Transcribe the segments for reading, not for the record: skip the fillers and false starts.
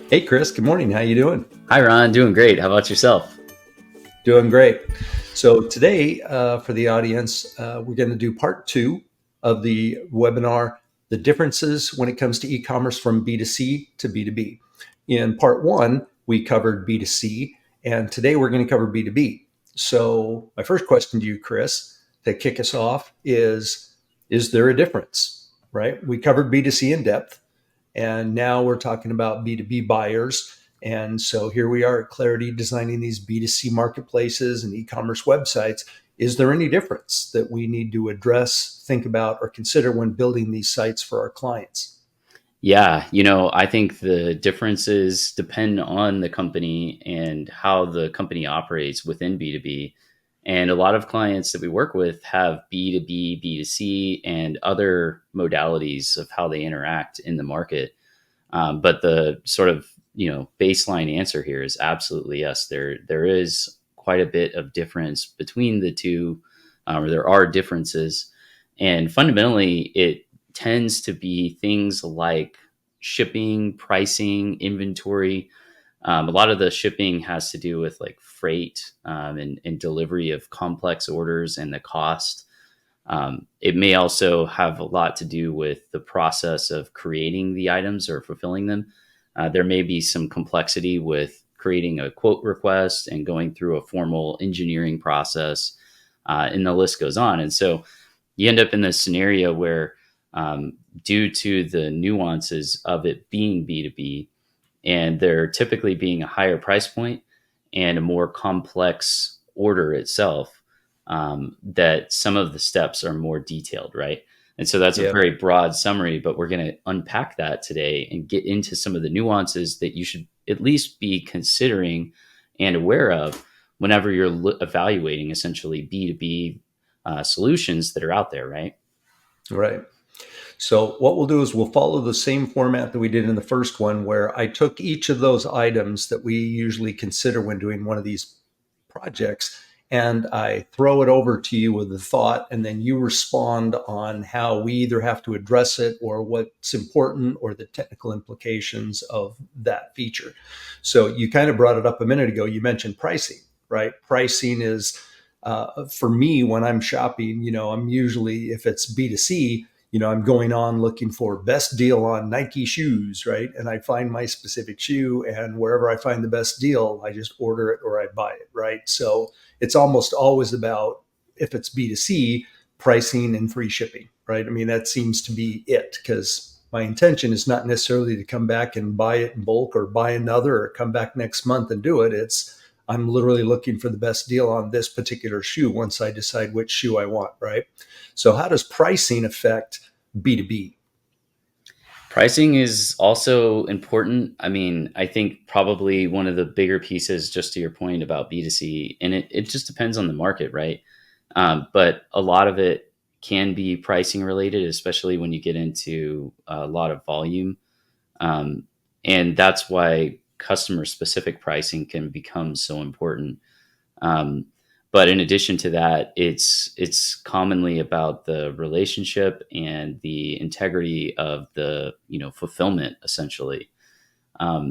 Hey, Chris. Good morning. How you doing? Hi, Ron. Doing great. How about yourself? Doing great. So today, for the audience, we're going to do part two of the webinar, the differences when it comes to e-commerce from B2C to B2B. In part one, we covered B2C, and today we're going to cover B2B. So my first question to you, Chris, to kick us off is there a difference, right? We covered B2C in depth. And now we're talking about B2B buyers. And so here we are at Clarity designing these B2C marketplaces and e commerce websites. Is there any difference that we need to address, think about, or consider when building these sites for our clients? Yeah, I think the differences depend on the company and how the company operates within B2B. And a lot of clients that we work with have B2B, B2C, and other modalities of how they interact in the market. But the sort of, baseline answer here is absolutely yes. There is quite a bit of difference between the two, or there are differences. And fundamentally, it tends to be things like shipping, pricing, inventory. A lot of the shipping has to do with like freight and delivery of complex orders and the cost. It may also have a lot to do with the process of creating the items or fulfilling them. There may be some complexity with creating a quote request and going through a formal engineering process, and the list goes on. And so you end up in this scenario where, due to the nuances of it being B2B, and there typically being a higher price point and a more complex order itself, that some of the steps are more detailed, right? And so that's a Yeah. very broad summary, but we're going to unpack that today and get into some of the nuances that you should at least be considering and aware of whenever you're evaluating essentially B2B solutions that are out there, right? Right. So what we'll do is we'll follow the same format that we did in the first one, where I took each of those items that we usually consider when doing one of these projects and I throw it over to you with a thought, and then you respond on how we either have to address it or what's important or the technical implications of that feature. So you kind of brought it up a minute ago. You mentioned pricing, right? Pricing is for me when I'm shopping, I'm usually, if it's B2C, I'm going on looking for best deal on Nike shoes, right? And I find my specific shoe, and wherever I find the best deal, I just order it or I buy it, right? So it's almost always about, if it's B2C, pricing and free shipping, right? I mean, that seems to be it, because my intention is not necessarily to come back and buy it in bulk or buy another or come back next month and do it. It's I'm literally looking for the best deal on this particular shoe once I decide which shoe I want, right? So how does pricing affect B2B? Pricing is also important. I mean, I think probably one of the bigger pieces, just to your point about B2C, and it just depends on the market, right? But a lot of it can be pricing related, especially when you get into a lot of volume. Um, and that's why customer specific pricing can become so important. Um, but in addition to that, it's commonly about the relationship and the integrity of the fulfillment. Essentially,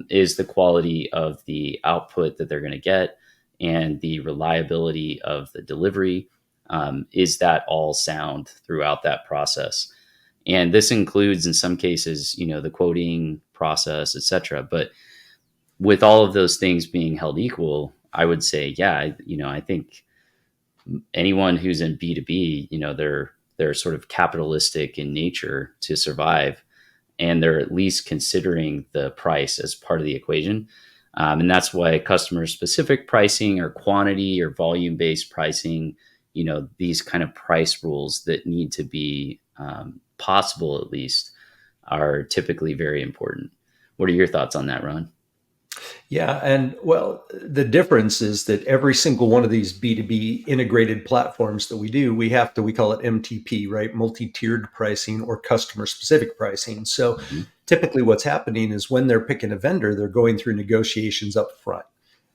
is the quality of the output that they're going to get and the reliability of the delivery. Is that all sound throughout that process? And this includes, in some cases, the quoting process, etc. But with all of those things being held equal, I would say, yeah, I think anyone who's in B2B, they're sort of capitalistic in nature to survive, and they're at least considering the price as part of the equation. And that's why customer specific pricing or quantity or volume based pricing, these kind of price rules that need to be possible at least, are typically very important. What are your thoughts on that, Ron? Yeah. And well, the difference is that every single one of these B2B integrated platforms that we call it MTP, right? Multi tiered pricing or customer specific pricing. So Mhm. typically what's happening is when they're picking a vendor, they're going through negotiations up front.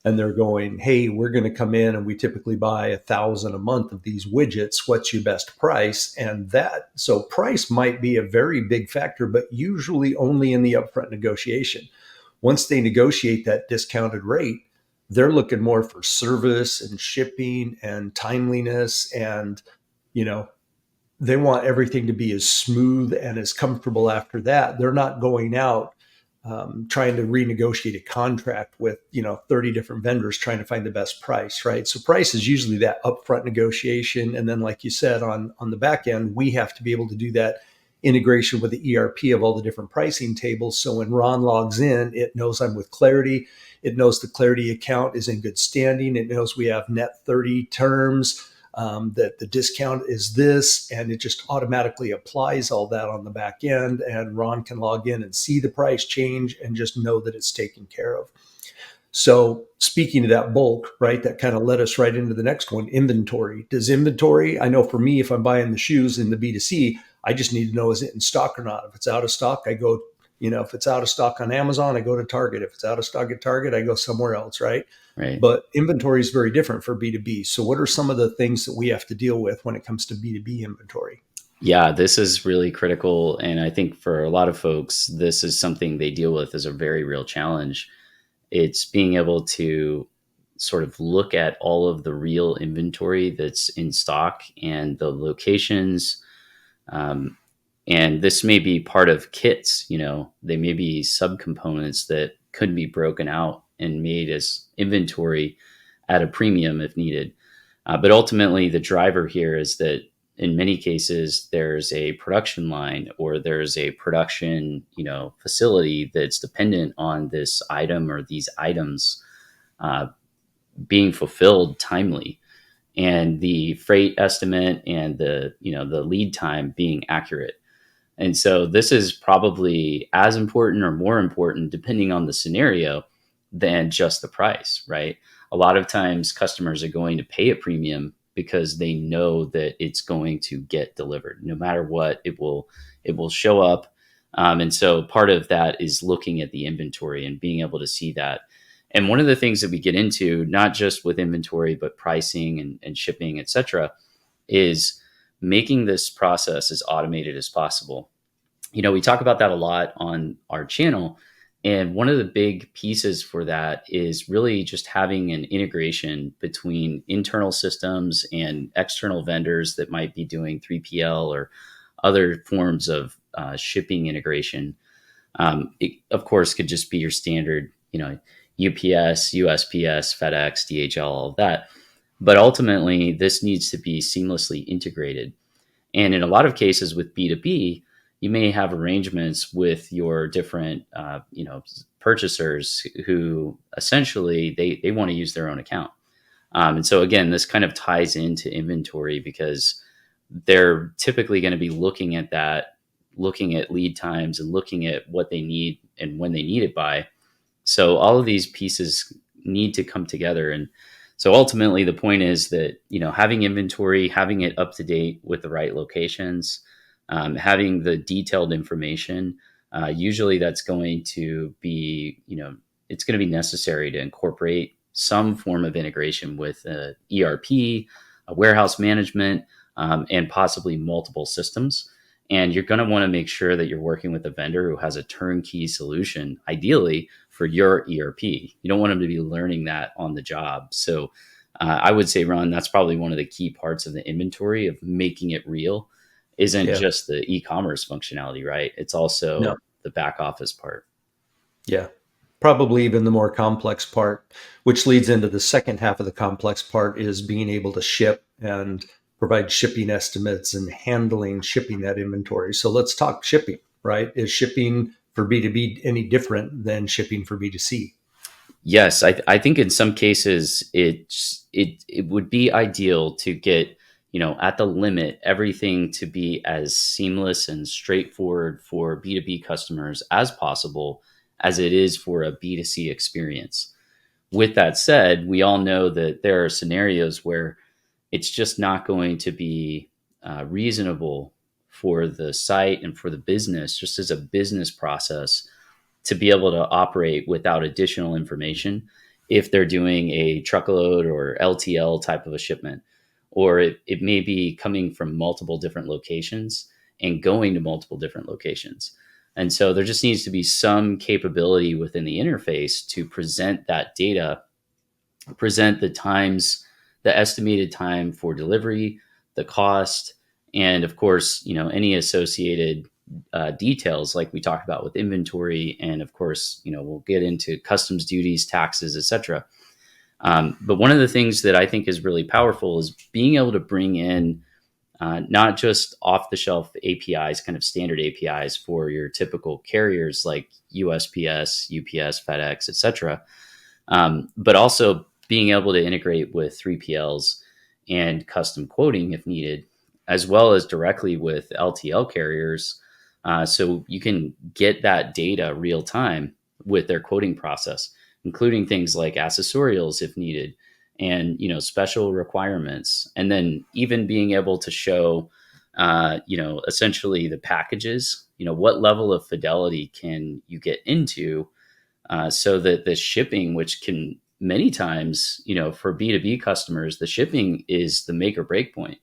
And they're going, hey, we're going to come in and we typically buy 1,000 a month of these widgets. What's your best price? And so price might be a very big factor, but usually only in the upfront negotiation. once they negotiate that discounted rate, they're looking more for service and shipping and timeliness, and you know they want everything to be as smooth and as comfortable after that. They're not going out trying to renegotiate a contract with 30 different vendors trying to find the best price, right? So price is usually that upfront negotiation, and then like you said, on the back end, we have to be able to do that integration with the ERP of all the different pricing tables. So when Ron logs in, it knows I'm with Clarity. It knows the Clarity account is in good standing. It knows we have net 30 terms, that the discount is this, and it just automatically applies all that on the back end. And Ron can log in and see the price change and just know that it's taken care of. So speaking of that bulk, right, that kind of led us right into the next one, inventory. Does inventory, I know for me, if I'm buying the shoes in the B2C, I just need to know, is it in stock or not? If it's out of stock, I go, if it's out of stock on Amazon, I go to Target. If it's out of stock at Target, I go somewhere else, right? Right. But inventory is very different for B2B. So what are some of the things that we have to deal with when it comes to B2B inventory? Yeah, this is really critical. And I think for a lot of folks, this is something they deal with as a very real challenge. It's being able to sort of look at all of the real inventory that's in stock and the locations. Um, and this may be part of kits, they may be subcomponents that could be broken out and made as inventory at a premium if needed. But ultimately, the driver here is that in many cases, there's a production line or there's a production, facility that's dependent on this item or these items uh, being fulfilled timely, and the freight estimate and the lead time being accurate. And so this is probably as important or more important, depending on the scenario, than just the price, right? A lot of times customers are going to pay a premium because they know that it's going to get delivered. No matter what, it will show up. And so part of that is looking at the inventory and being able to see that. And one of the things that we get into, not just with inventory, but pricing and shipping, et cetera, is making this process as automated as possible. We talk about that a lot on our channel. And one of the big pieces for that is really just having an integration between internal systems and external vendors that might be doing 3PL or other forms of shipping integration. It, of course, could just be your standard, UPS, USPS, FedEx, DHL, all of that. But ultimately, this needs to be seamlessly integrated. And in a lot of cases with B2B, you may have arrangements with your different, purchasers who essentially they want to use their own account. And so again, this kind of ties into inventory because they're typically going to be looking at that, looking at lead times and looking at what they need and when they need it by. So all of these pieces need to come together. And so ultimately the point is that, having inventory, having it up to date with the right locations, having the detailed information, usually that's going to be, it's going to be necessary to incorporate some form of integration with ERP, a warehouse management, and possibly multiple systems. And you're going to want to make sure that you're working with a vendor who has a turnkey solution, ideally for your ERP. You don't want them to be learning that on the job. So I would say, Ron, that's probably one of the key parts of the inventory of making it real. Isn't Yeah. just the e-commerce functionality, right? It's No. also the back office part. Yeah. Probably even the more complex part, which leads into the second half of the complex part, is being able to ship and provide shipping estimates and handling shipping that inventory. So let's talk shipping, right? Is shipping for B2B any different than shipping for B2C? Yes, I think in some cases it would be ideal to get, at the limit, everything to be as seamless and straightforward for B2B customers as possible as it is for a B2C experience. With that said, we all know that there are scenarios where it's just not going to be reasonable for the site and for the business, just as a business process, to be able to operate without additional information if they're doing a truckload or LTL type of a shipment, or it may be coming from multiple different locations and going to multiple different locations. And so there just needs to be some capability within the interface to present that data, present the times, the estimated time for delivery, the cost, and of course, any associated details like we talked about with inventory, and of course, we'll get into customs duties, taxes, etc. But one of the things that I think is really powerful is being able to bring in not just off the shelf APIs, kind of standard APIs for your typical carriers like USPS, UPS, FedEx, etc., but also being able to integrate with 3PLs and custom quoting if needed, as well as directly with LTL carriers. So you can get that data real time with their quoting process, including things like accessorials if needed, and special requirements, and then even being able to show essentially the packages, what level of fidelity can you get into, so that the shipping, which can many times, for B2B customers, the shipping is the make or break point.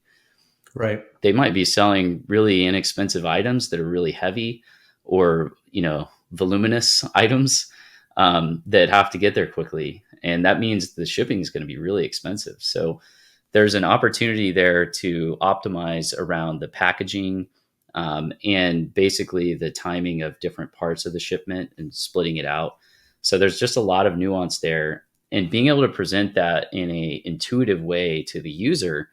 Right. They might be selling really inexpensive items that are really heavy, or, voluminous items that have to get there quickly. And that means the shipping is going to be really expensive. So there's an opportunity there to optimize around the packaging, and basically the timing of different parts of the shipment and splitting it out. So there's just a lot of nuance there. And being able to present that in a intuitive way to the user,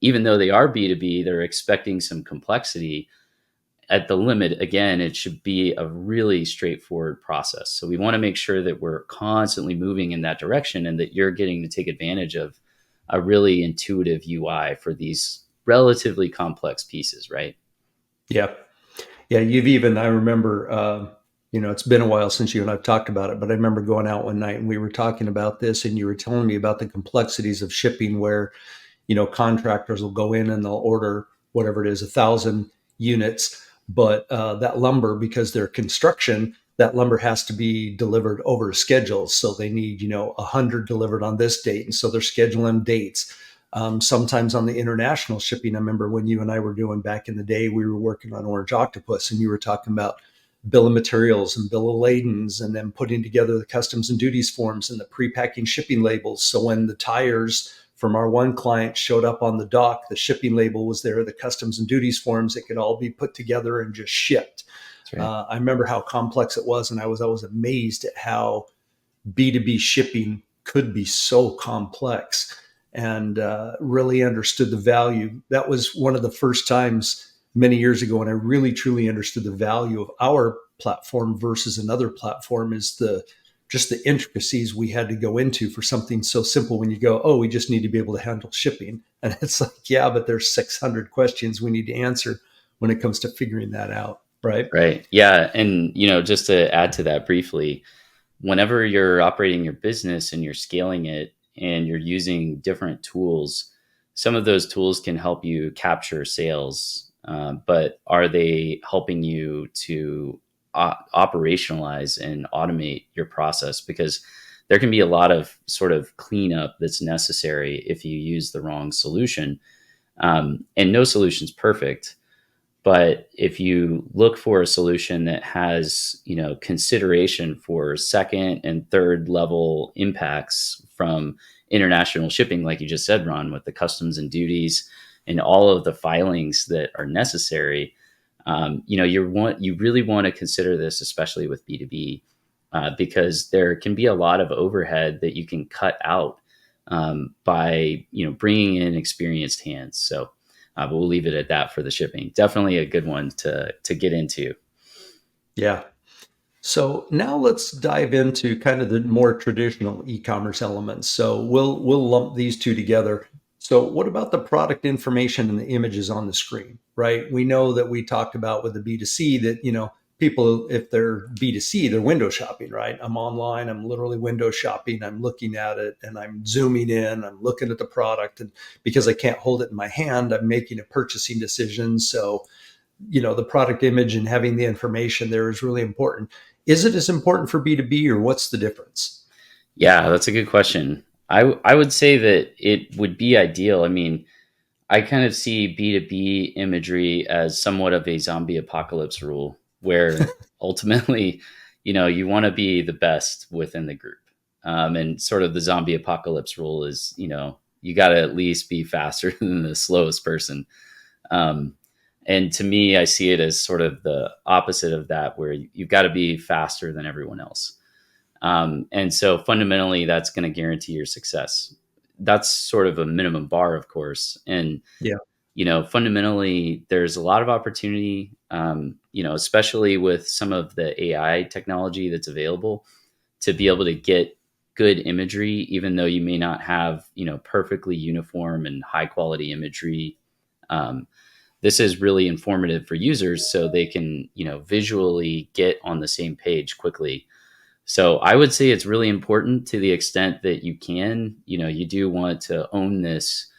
even though they are B2B, they're expecting some complexity. At the limit, again, it should be a really straightforward process. So we want to make sure that we're constantly moving in that direction, and that you're getting to take advantage of a really intuitive UI for these relatively complex pieces, right? Yeah. Yeah. I remember, it's been a while since you and I've talked about it, but I remember going out one night and we were talking about this, and you were telling me about the complexities of shipping where, contractors will go in and they'll order whatever it is, 1,000 units, but that lumber, because they're construction, that lumber has to be delivered over schedules. So they need, 100 delivered on this date. And so they're scheduling dates. Sometimes on the international shipping, I remember when you and I were doing back in the day, we were working on Orange Octopus, and you were talking about bill of materials and bill of ladens, and then putting together the customs and duties forms and the pre-packing shipping labels. So when the tires from our one client showed up on the dock, the shipping label was there, the customs and duties forms, it could all be put together and just shipped. That's right. I remember how complex it was, and I was always amazed at how B2B shipping could be so complex, and really understood the value. That was one of the first times many years ago when I really truly understood the value of our platform versus another platform, is the just the intricacies we had to go into for something so simple. When you go, oh, we just need to be able to handle shipping. And it's like, yeah, but there's 600 questions we need to answer when it comes to figuring that out. Right. Right. Yeah. And, just to add to that briefly, whenever you're operating your business and you're scaling it and you're using different tools, some of those tools can help you capture sales, but are they helping you to operationalize and automate your process? Because there can be a lot of sort of cleanup that's necessary if you use the wrong solution. And no solution's perfect. But if you look for a solution that has, consideration for second and third level impacts from international shipping, like you just said, Ron, with the customs and duties and all of the filings that are necessary, you really want to consider this, especially with B2B, because there can be a lot of overhead that you can cut out, by bringing in experienced hands. So. But we'll leave it at that for the shipping. Definitely a good one to get into. Yeah. So now let's dive into kind of the more traditional e-commerce elements. So we'll lump these two together. So what about the product information and the images on the screen, right? We know that we talked about with the B2C that, people, if they're B2C, they're window shopping, right? I'm online, I'm literally window shopping, I'm looking at it and I'm zooming in, I'm looking at the product, and because I can't hold it in my hand, I'm making a purchasing decision. So the product image and having the information there is really important. Is it as important for B2B, or what's the difference? Yeah, that's a good question. I would say that it would be ideal. I mean, I kind of see B2B imagery as somewhat of a zombie apocalypse rule, where ultimately, you want to be the best within the group. And sort of the zombie apocalypse rule is, you got to at least be faster than the slowest person. Um, and to me, I see it as sort of the opposite of that, where you've got to be faster than everyone else. And so fundamentally, that's going to guarantee your success. That's sort of a minimum bar, of course. And, Yeah. fundamentally, there's a lot of opportunity, especially with some of the AI technology that's available to be able to get good imagery, even though you may not have, perfectly uniform and high quality imagery. Um, this is really informative for users so they can, visually get on the same page quickly. So I would say it's really important to the extent that you can, you do want to own this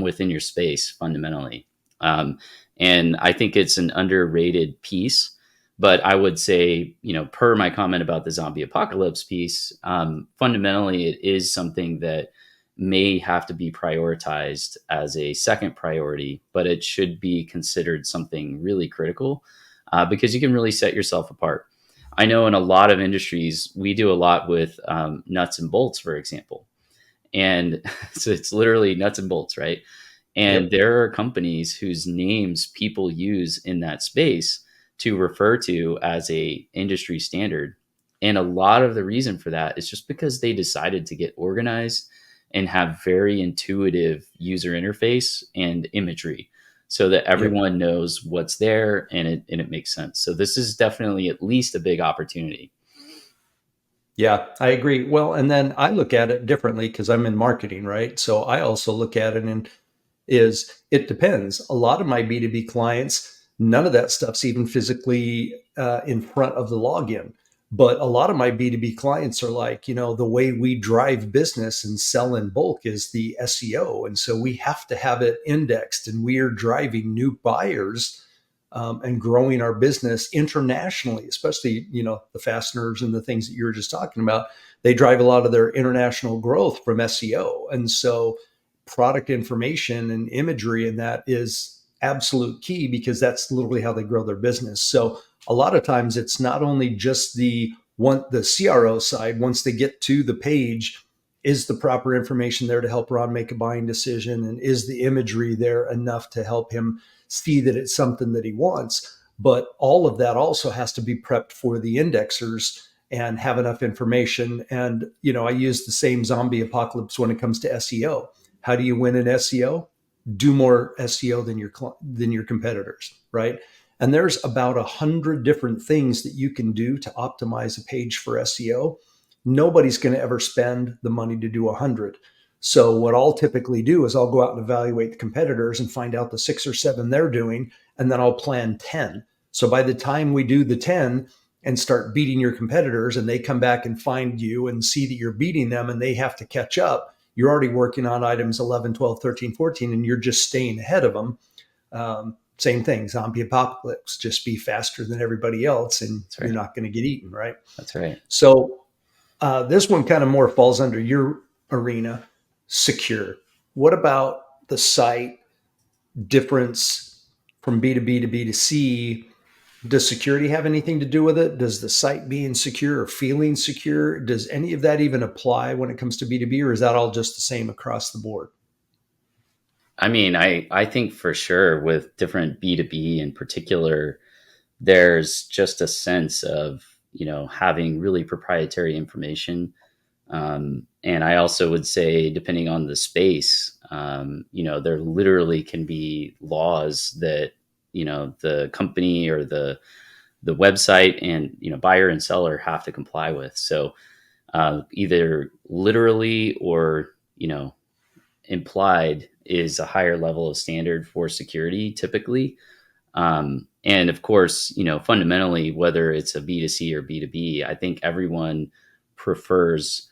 within your space fundamentally. Um, and I think it's an underrated piece. But I would say, per my comment about the zombie apocalypse piece, fundamentally it is something that may have to be prioritized as a second priority, but it should be considered something really critical because you can really set yourself apart. I know in a lot of industries, we do a lot with nuts and bolts, for example. And so it's literally nuts and bolts, right? And Yep. there are companies whose names people use in that space to refer to as a industry standard. And a lot of the reason for that is just because they decided to get organized and have very intuitive user interface and imagery so that Yep. everyone knows what's there and it makes sense. So this is definitely at least a big opportunity. Yeah, I agree. Well, and then I look at it differently because I'm in marketing, right? So I also look at it and is it depends. A lot of my B2B clients, none of that stuff's even physically in front of the login. But a lot of my B2B clients are like, the way we drive business and sell in bulk is the SEO. And so we have to have it indexed and we are driving new buyers and growing our business internationally, especially, the fasteners and the things that you were just talking about. They drive a lot of their international growth from SEO. And so product information and imagery and that is absolute key because that's literally how they grow their business. So a lot of times it's not only just the CRO side. Once they get to the page, is the proper information there to help Ron make a buying decision, and is the imagery there enough to help him see that it's something that he wants? But all of that also has to be prepped for the indexers and have enough information. And I use the same zombie apocalypse when it comes to SEO. How do you win in SEO? Do more SEO than your competitors, right? And there's about 100 different things that you can do to optimize a page for SEO. Nobody's going to ever spend the money to do 100. So what I'll typically do is I'll go out and evaluate the competitors and find out the 6 or 7 they're doing, and then I'll plan 10. So by the time we do the 10 and start beating your competitors and they come back and find you and see that you're beating them and they have to catch up, you're already working on items 11, 12, 13, 14, and you're just staying ahead of them. Same thing, zombie apocalypse, just be faster than everybody else and That's you're right. not going to get eaten, right? That's right. So this one kind of more falls under your arena, secure. What about the site difference from B2B to B2C? Does security have anything to do with it? Does the site being secure or feeling secure, does any of that even apply when it comes to B2B, or is that all just the same across the board? I mean, I think for sure with different B2B in particular, there's just a sense of, having really proprietary information. And I also would say, depending on the space, there literally can be laws that, the company or the website and, buyer and seller have to comply with. So either literally or, implied is a higher level of standard for security typically. And of course, fundamentally, whether it's a B2C or B2B, I think everyone prefers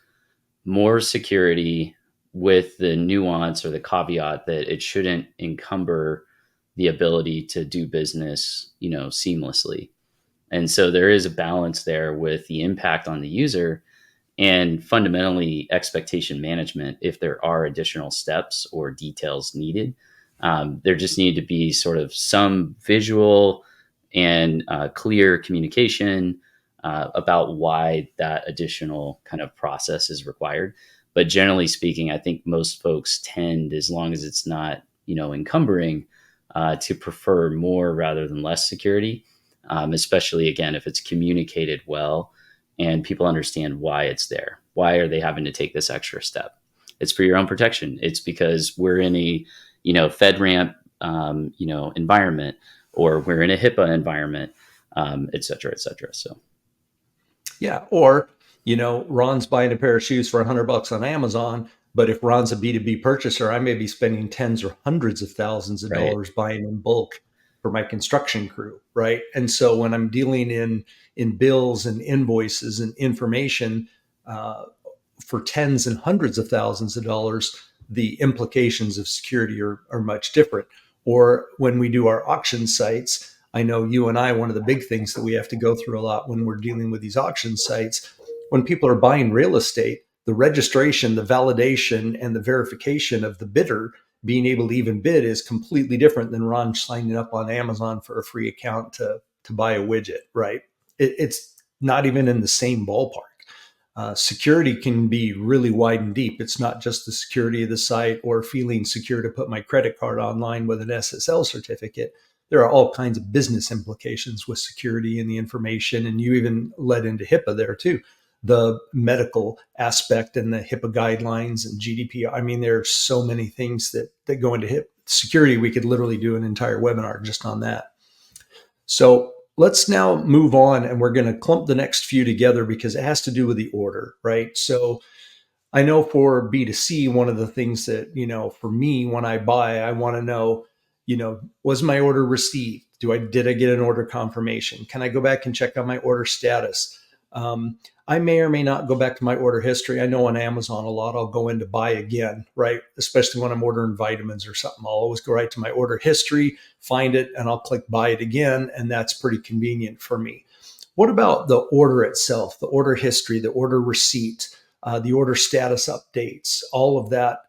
more security with the nuance or the caveat that it shouldn't encumber the ability to do business, seamlessly. And so there is a balance there with the impact on the user and fundamentally expectation management if there are additional steps or details needed. There just need to be sort of some visual and clear communication about why that additional kind of process is required. But generally speaking, I think most folks tend, as long as it's not, encumbering, to prefer more rather than less security, especially again, if it's communicated well and people understand why it's there. Why are they having to take this extra step? It's for your own protection. It's because we're in a, FedRAMP, environment, or we're in a HIPAA environment, et cetera, et cetera. So, Yeah. Or, Ron's buying a pair of shoes for $100 on Amazon, but if Ron's a B2B purchaser, I may be spending tens or hundreds of thousands of right. dollars buying in bulk for my construction crew, right? And so when I'm dealing in bills and invoices and information for tens and hundreds of thousands of dollars, the implications of security are much different. Or when we do our auction sites, I know you and I, one of the big things that we have to go through a lot when we're dealing with these auction sites, when people are buying real estate, the registration, the validation, and the verification of the bidder being able to even bid is completely different than Ron signing up on Amazon for a free account to buy a widget, right? It's not even in the same ballpark. Security can be really wide and deep. It's not just the security of the site or feeling secure to put my credit card online with an SSL certificate. There are all kinds of business implications with security and the information. And you even led into HIPAA there too. The medical aspect and the HIPAA guidelines and GDPR. I mean, there are so many things that go into HIPAA security. We could literally do an entire webinar just on that. So let's now move on, and we're going to clump the next few together because it has to do with the order, right? So I know for B2C, one of the things that, for me, when I buy, I want to know, was my order received? Did I get an order confirmation? Can I go back and check on my order status? I may or may not go back to my order history. I know on Amazon a lot, I'll go in to buy again, right? Especially when I'm ordering vitamins or something. I'll always go right to my order history, find it, and I'll click buy it again. And that's pretty convenient for me. What about the order itself, the order history, the order receipt, the order status updates, all of that?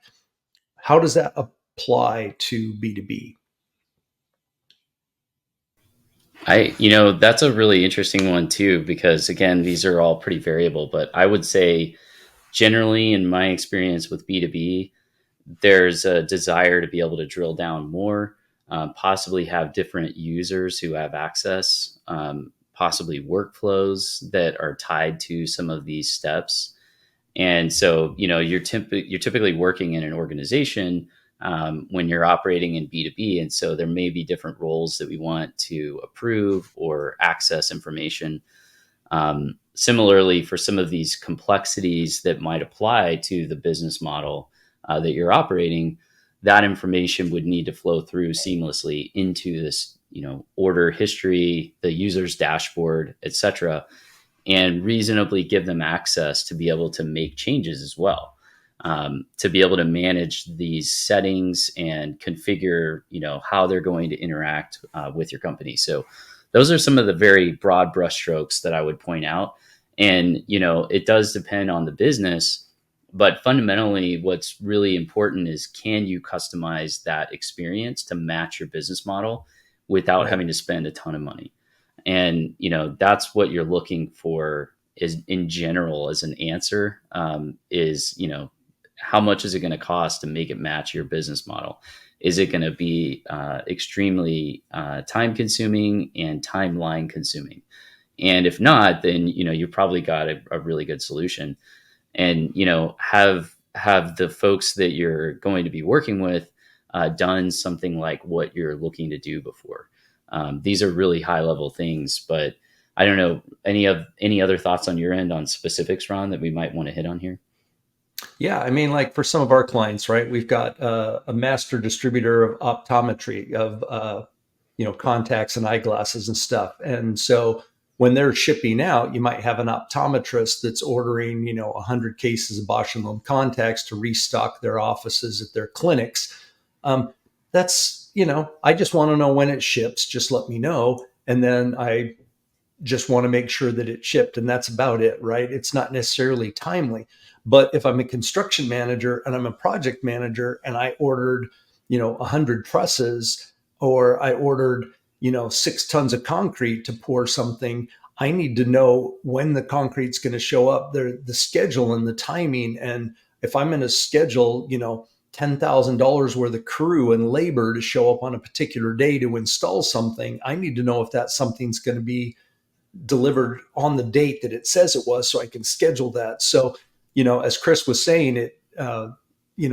How does that apply to B2B? That's a really interesting one too, because again, these are all pretty variable, but I would say generally in my experience with B2B, there's a desire to be able to drill down more, possibly have different users who have access, possibly workflows that are tied to some of these steps. And so, you're typically working in an organization when you're operating in B2B. And so there may be different roles that we want to approve or access information. Similarly, for some of these complexities that might apply to the business model that you're operating, that information would need to flow through seamlessly into this, order history, the user's dashboard, et cetera, and reasonably give them access to be able to make changes as well, to be able to manage these settings and configure, how they're going to interact with your company. So those are some of the very broad brushstrokes that I would point out. And, it does depend on the business, but fundamentally what's really important is, can you customize that experience to match your business model without Right. having to spend a ton of money? And that's what you're looking for, is in general as an answer, is how much is it going to cost to make it match your business model? Is it going to be extremely time consuming and timeline consuming? And if not, then you've probably got a really good solution. And have the folks that you're going to be working with done something like what you're looking to do before. These are really high level things, but I don't know, any other thoughts on your end on specifics, Ron, that we might want to hit on here? Yeah, I mean, like for some of our clients, right? We've got a master distributor of optometry, of contacts and eyeglasses and stuff. And so when they're shipping out, you might have an optometrist that's ordering 100 cases of Bausch and Lomb contacts to restock their offices at their clinics. That's I just want to know when it ships. Just let me know, and then I just want to make sure that it shipped, and that's about it, right? It's not necessarily timely. But if I'm a construction manager and I'm a project manager and I ordered 100 trusses, or I ordered 6 tons of concrete to pour something, I need to know when the concrete's going to show up, the schedule and the timing. And if I'm going to schedule, $10,000 worth of crew and labor to show up on a particular day to install something, I need to know if that something's going to be delivered on the date that it says it was, so I can schedule that. So, as Chris was saying, he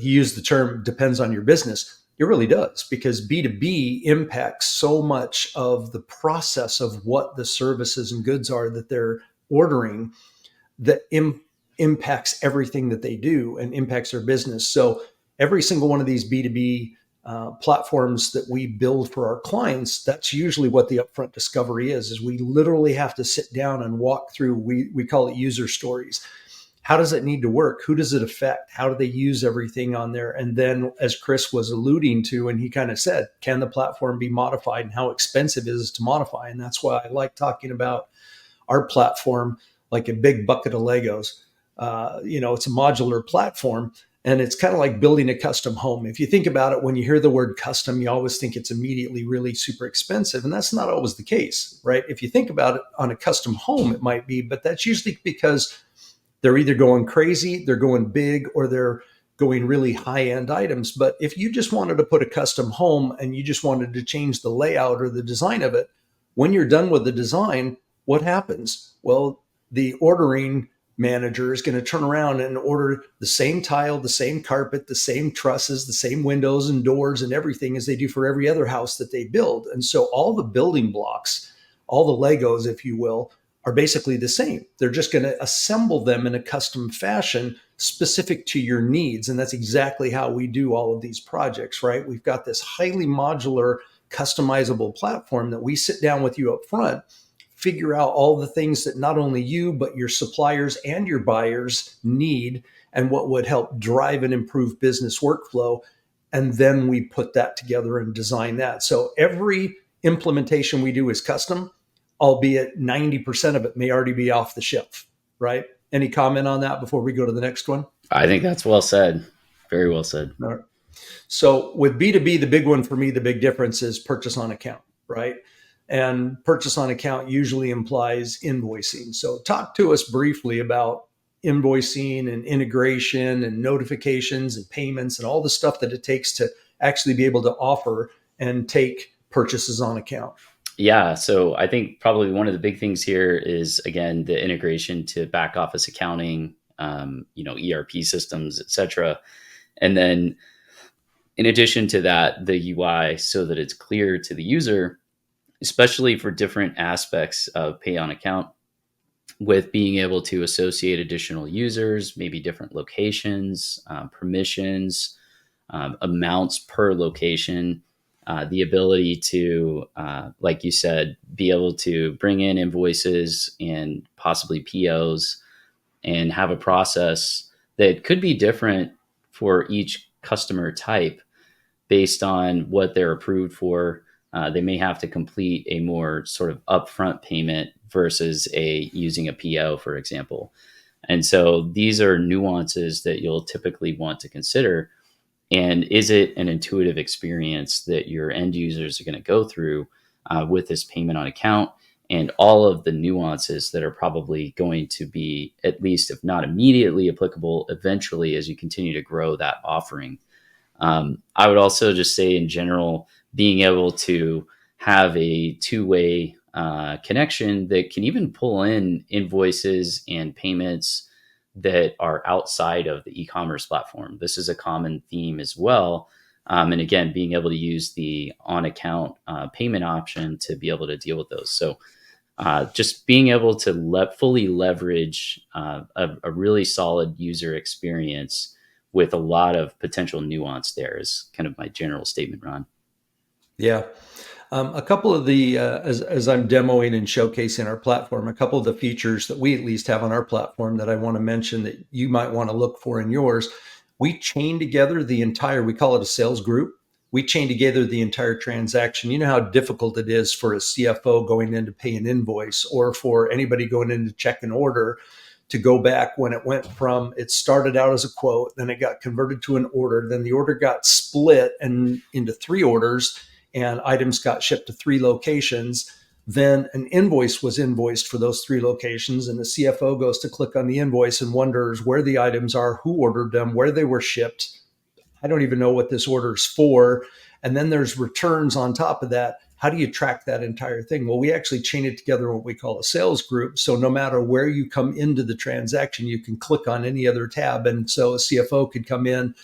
used the term depends on your business. It really does, because B2B impacts so much of the process of what the services and goods are that they're ordering, that impacts everything that they do and impacts their business. So every single one of these B2B platforms that we build for our clients, that's usually what the upfront discovery is we literally have to sit down and walk through, we call it user stories. How does it need to work? Who does it affect? How do they use everything on there? And then, as Chris was alluding to, and he kind of said, can the platform be modified, and how expensive is it to modify? And that's why I like talking about our platform like a big bucket of Legos. It's a modular platform, and it's kind of like building a custom home. If you think about it, when you hear the word custom, you always think it's immediately really super expensive. And that's not always the case, right? If you think about it on a custom home, it might be, but that's usually because they're either going crazy, they're going big, or they're going really high-end items. But if you just wanted to put a custom home and you just wanted to change the layout or the design of it, when you're done with the design, what happens? Well, the ordering manager is going to turn around and order the same tile, the same carpet, the same trusses, the same windows and doors and everything as they do for every other house that they build. And so all the building blocks, all the Legos, if you will, are basically the same. They're just going to assemble them in a custom fashion specific to your needs. And that's exactly how we do all of these projects, right? We've got this highly modular, customizable platform that we sit down with you up front, figure out all the things that not only you, but your suppliers and your buyers need, and what would help drive and improve business workflow. And then we put that together and design that. So every implementation we do is custom, albeit 90% of it may already be off the shelf, right? Any comment on that before we go to the next one? I think that's well said. Very well said. All right. So with B2B, the big one for me, the big difference is purchase on account, right? And purchase on account usually implies invoicing. So talk to us briefly about invoicing and integration and notifications and payments and all the stuff that it takes to actually be able to offer and take purchases on account. Yeah. So I think probably one of the big things here is, again, the integration to back office accounting, ERP systems, et cetera. And then in addition to that, the UI, so that it's clear to the user, especially for different aspects of pay on account, with being able to associate additional users, maybe different locations, permissions, amounts per location, the ability to, like you said, be able to bring in invoices and possibly POs, and have a process that could be different for each customer type based on what they're approved for. They may have to complete a more sort of upfront payment versus using a PO, for example. And so these are nuances that you'll typically want to consider. And is it an intuitive experience that your end users are going to go through with this payment on account, and all of the nuances that are probably going to be, at least if not immediately applicable, eventually as you continue to grow that offering. I would also just say, in general, being able to have a two-way connection that can even pull in invoices and payments that are outside of the e-commerce platform. This is a common theme as well. And again, being able to use the on-account payment option to be able to deal with those. So just being able to fully leverage a really solid user experience with a lot of potential nuance there is kind of my general statement, Ron. Yeah. A couple of the, as I'm demoing and showcasing our platform, a couple of the features that we at least have on our platform that I want to mention that you might want to look for in yours, we chain together the entire, we call it a sales group. We chain together the entire transaction. You know how difficult it is for a CFO going in to pay an invoice, or for anybody going in to check an order, to go back when it went from, it started out as a quote, then it got converted to an order, then the order got split and into 3 orders. and items got shipped to 3 locations, then an invoice was invoiced for those 3 locations, and the CFO goes to click on the invoice and wonders where the items are, who ordered them, where they were shipped. I don't even know what this order is for. And then there's returns on top of that. How do you track that entire thing? Well, we actually chain it together in what we call a sales group. So no matter where you come into the transaction, you can click on any other tab. And so a CFO could come in,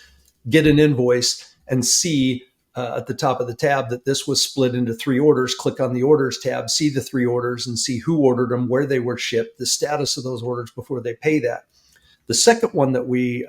get an invoice, and see at the top of the tab that this was split into 3 orders. Click on the orders tab, see the 3 orders, and see who ordered them, where they were shipped, the status of those orders before they pay that. The second one that we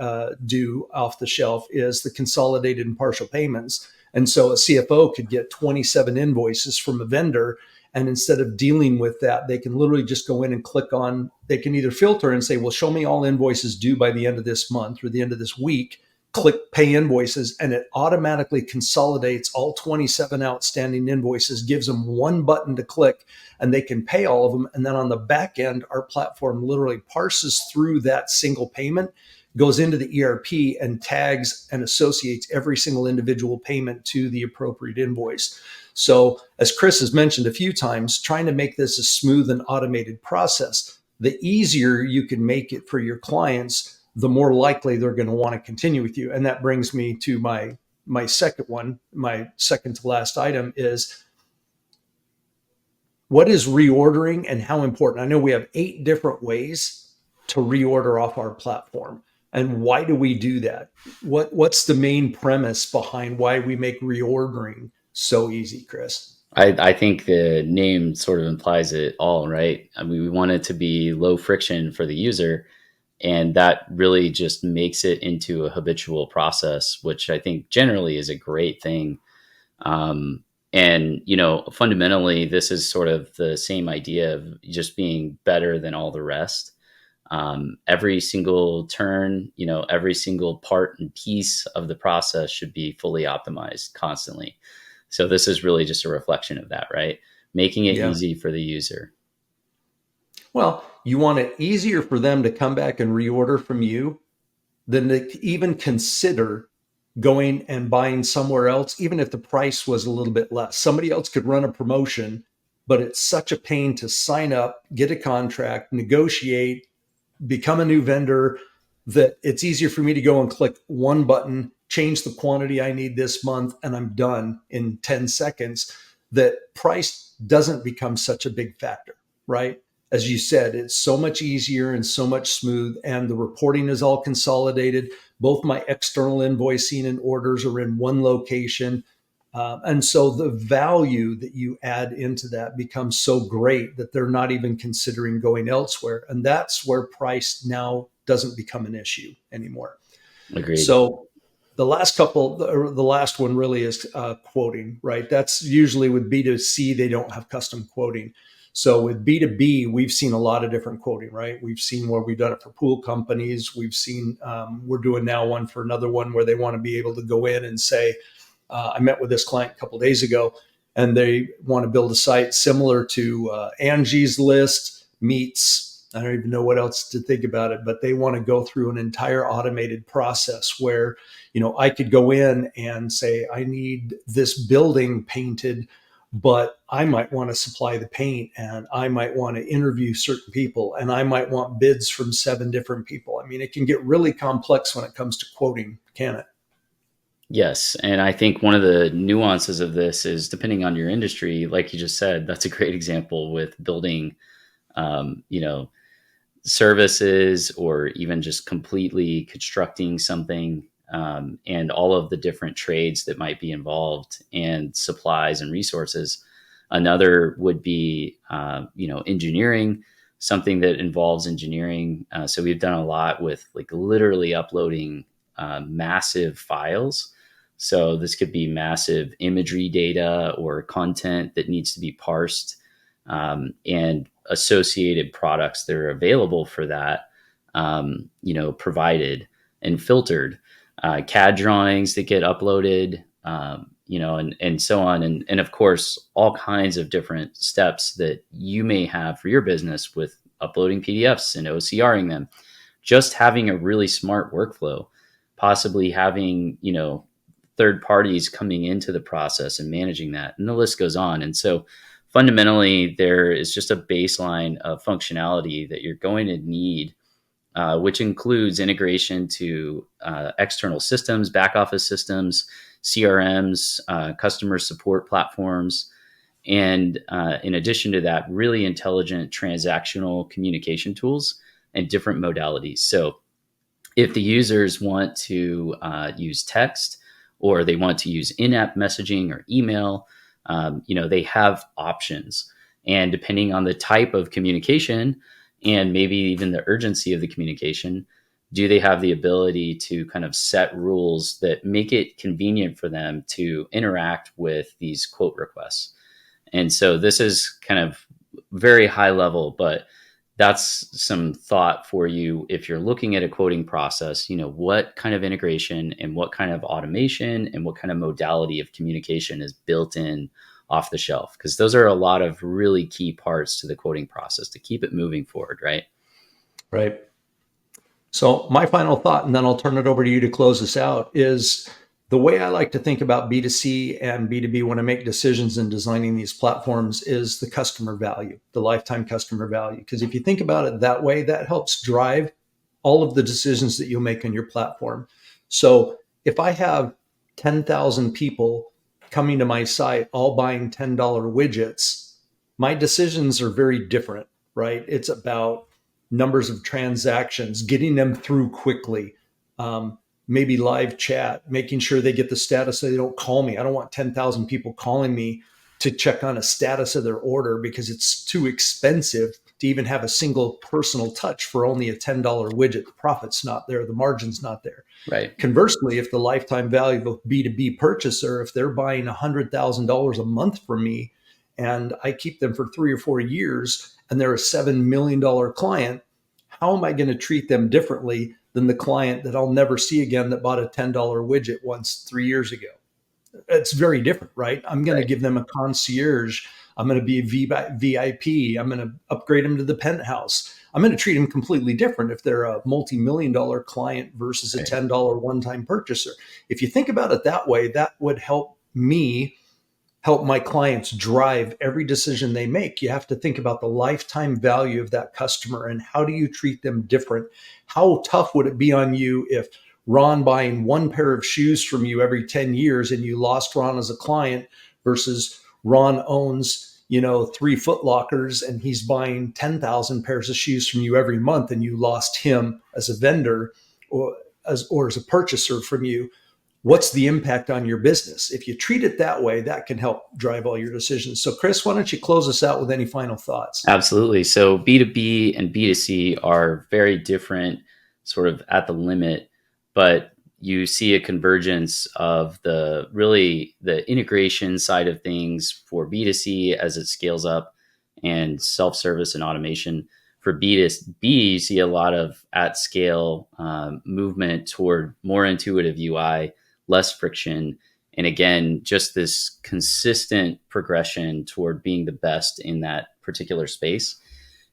do off the shelf is the consolidated and partial payments. And so a CFO could get 27 invoices from a vendor. And instead of dealing with that, they can literally just go in and click on, they can either filter and say, well, show me all invoices due by the end of this month or the end of this week. Click pay invoices, and it automatically consolidates all 27 outstanding invoices, gives them one button to click, and they can pay all of them. And then on the back end, our platform literally parses through that single payment, goes into the ERP, and tags and associates every single individual payment to the appropriate invoice. So as Chris has mentioned a few times, trying to make this a smooth and automated process, the easier you can make it for your clients, the more likely they're going to want to continue with you. And that brings me to my second one. My second to last item is, what is reordering and how important? I know we have 8 different ways to reorder off our platform. And why do we do that? What's the main premise behind why we make reordering so easy, Chris? I think the name sort of implies it all, right? I mean, we want it to be low friction for the user, and that really just makes it into a habitual process, which I think generally is a great thing. And, fundamentally, this is sort of the same idea of just being better than all the rest. Every single turn, every single part and piece of the process should be fully optimized constantly. So this is really just a reflection of that, right? Making it Yeah. easy for the user. Well, you want it easier for them to come back and reorder from you than to even consider going and buying somewhere else, even if the price was a little bit less. Somebody else could run a promotion, but it's such a pain to sign up, get a contract, negotiate, become a new vendor, that it's easier for me to go and click one button, change the quantity I need this month, and I'm done in 10 seconds. That price doesn't become such a big factor, right? As you said, it's so much easier and so much smooth, and the reporting is all consolidated. Both my external invoicing and orders are in one location. And so the value that you add into that becomes so great that they're not even considering going elsewhere. And that's where price now doesn't become an issue anymore. Agreed. So the last one really is quoting, right? That's usually with B2C, they don't have custom quoting. So with B2B, we've seen a lot of different quoting, right? We've seen where we've done it for pool companies. We've seen, we're doing now one for another one where they want to be able to go in and say, I met with this client a couple of days ago, and they want to build a site similar to Angie's List meets, I don't even know what else to think about it, but they want to go through an entire automated process where, I could go in and say, I need this building painted, but I might want to supply the paint, and I might want to interview certain people, and I might want bids from 7 different people. I mean, it can get really complex when it comes to quoting, can it? Yes. And I think one of the nuances of this is depending on your industry, like you just said, that's a great example with building, um, you know, services or even just completely constructing something, and all of the different trades that might be involved and supplies and resources. Another would be, engineering, something that involves engineering. So we've done a lot with like literally uploading massive files. So this could be massive imagery data or content that needs to be parsed, and associated products that are available for that, provided and filtered, CAD drawings that get uploaded, and so on. And of course, all kinds of different steps that you may have for your business with uploading PDFs and OCRing them, just having a really smart workflow, possibly having, third parties coming into the process and managing that, and the list goes on. And so fundamentally, there is just a baseline of functionality that you're going to need, which includes integration to external systems, back office systems, CRMs, customer support platforms. And in addition to that, really intelligent transactional communication tools and different modalities. So if the users want to use text, or they want to use in-app messaging or email, they have options. And depending on the type of communication and maybe even the urgency of the communication, do they have the ability to kind of set rules that make it convenient for them to interact with these quote requests? And so this is kind of very high level, but that's some thought for you if you're looking at a quoting process. What kind of integration and what kind of automation and what kind of modality of communication is built in off the shelf, because those are a lot of really key parts to the quoting process to keep it moving forward, right? Right. So my final thought, and then I'll turn it over to you to close this out, is the way I like to think about B2C and B2B when I make decisions in designing these platforms is the customer value, the lifetime customer value. Because if you think about it that way, that helps drive all of the decisions that you'll make on your platform. So if I have 10,000 people coming to my site, all buying $10 widgets, my decisions are very different, right? It's about numbers of transactions, getting them through quickly, maybe live chat, making sure they get the status so they don't call me. I don't want 10,000 people calling me to check on a status of their order because it's too expensive to even have a single personal touch for only a $10 widget. The profit's not there, the margin's not there. Right. Conversely, if the lifetime value of a B2B purchaser, if they're buying $100,000 a month from me and I keep them for 3 or 4 years and they're a $7 million client, how am I going to treat them differently than the client that I'll never see again that bought a $10 widget once 3 years ago? It's very different, right? I'm going to give them a concierge. I'm going to be a VIP. I'm going to upgrade them to the penthouse. I'm going to treat them completely different if they're a multi-million-dollar client versus a $10 one-time purchaser. If you think about it that way, that would help me help my clients drive every decision they make. You have to think about the lifetime value of that customer and how do you treat them different? How tough would it be on you if Ron buying one pair of shoes from you every 10 years and you lost Ron as a client versus Ron owns, 3 Foot Lockers and he's buying 10,000 pairs of shoes from you every month and you lost him as a vendor or as a purchaser from you. What's the impact on your business? If you treat it that way, that can help drive all your decisions. So Chris, why don't you close us out with any final thoughts? Absolutely. So B2B and B2C are very different, sort of at the limit, but you see a convergence of the integration side of things for B2C as it scales up and self-service and automation. For B2B, you see a lot of at scale movement toward more intuitive UI, less friction. And again, just this consistent progression toward being the best in that particular space.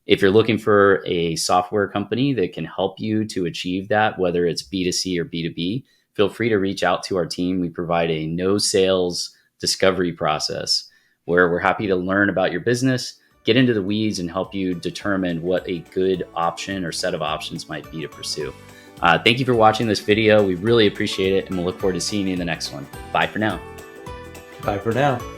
If you're looking for a software company that can help you to achieve that, whether it's B2C or B2B, feel free to reach out to our team. We provide a no sales discovery process where we're happy to learn about your business, get into the weeds, and help you determine what a good option or set of options might be to pursue. Thank you for watching this video. We really appreciate it, and we'll look forward to seeing you in the next one. Bye for now. Bye for now.